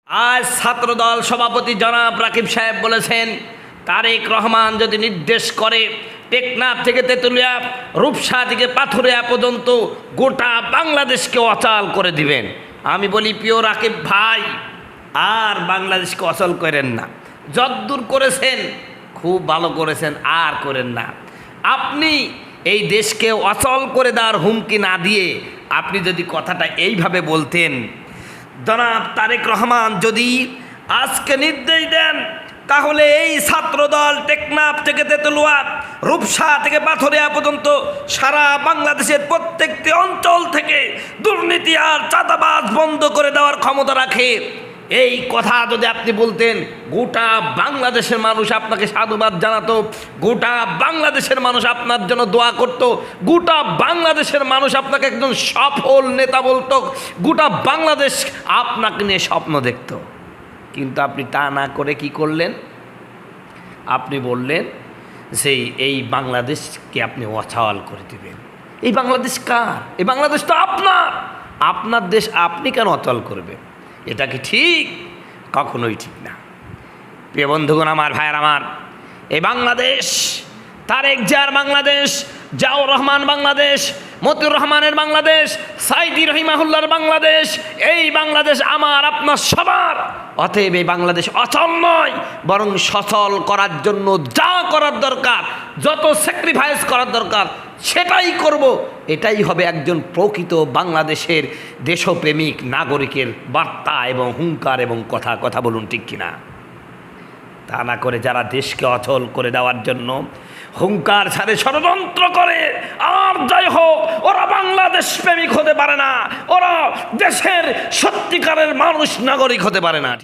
আজ ছাত্রদল সভাপতি জনাব রাকিব সাহেব বলেছেন, তারেক রহমান যদি নির্দেশ করে টেকনাফ থেকে তেঁতুলিয়া, রূপসা থেকে পাথুরিয়া পর্যন্ত গোটা বাংলাদেশকে অচল করে দিবেন। আমি বলি, প্রিয় রাকিব ভাই, আর বাংলাদেশকে অচল করেন না। যদ্দূর করেছেন খুব ভালো করেছেন, আর করেন না। আপনি এই দেশকে অচল করে দেওয়ার হুমকি না দিয়ে আপনি যদি কথাটা এইভাবে বলতেন, জনাব তারেক রহমান যদি আজকে নির্দেশ দেন, তাহলে এই ছাত্রদল টেকনাফ থেকে তেঁতুলিয়া, রূপসা থেকে পাথুরিয়া পর্যন্ত সারা বাংলাদেশের প্রত্যেকটি অঞ্চল থেকে দুর্নীতি আর চাঁদাবাজ বন্ধ করে দেওয়ার ক্ষমতা রাখে। এই কথা যদি আপনি বলতেন, গোটা বাংলাদেশের মানুষ আপনাকে সাধুবাদ জানাতো, গোটা বাংলাদেশের মানুষ আপনার জন্য দোয়া করত, গোটা বাংলাদেশের মানুষ আপনাকে একজন সফল নেতা বলতো, গোটা বাংলাদেশ আপনাকে নিয়ে স্বপ্ন দেখত। কিন্তু আপনি তা না করে কি করলেন? আপনি বললেন যে এই বাংলাদেশকে আপনি অচল করে দেবেন। এই বাংলাদেশ কার? এই বাংলাদেশ তো আপনার। আপনার দেশ আপনি কেন অচল করবেন? এটা কি ঠিক? কখনোই ঠিক না। প্রিয় বন্ধুগণ, আমার ভাইয়ের আমার, এই বাংলাদেশ তারেক জিয়ার বাংলাদেশ, জিয়াউর রহমান বাংলাদেশ, মতিউর রহমানের বাংলাদেশ, সাইদি রহিমাহুল্লাহর বাংলাদেশ, এই বাংলাদেশ আমার আপনার সবার। অতএব এই বাংলাদেশ অচল নয়, বরং সচল করার জন্য যা করার দরকার, যত স্যাক্রিফাইস করার দরকার সেটাই করব। এটাই হবে একজন প্রকৃত বাংলাদেশের দেশপ্রেমিক নাগরিকের বার্তা এবং হুঙ্কার এবং কথা বলুন, ঠিক কিনা? তা না করে যারা দেশকে অচল করে দেওয়ার জন্য হুঙ্কার ছাড়ে, ষড়যন্ত্র করে, আর যাই হোক, ওরা বাংলাদেশ প্রেমিক হতে পারে না, ওরা দেশের সত্যিকারের মানুষ নাগরিক হতে পারে না।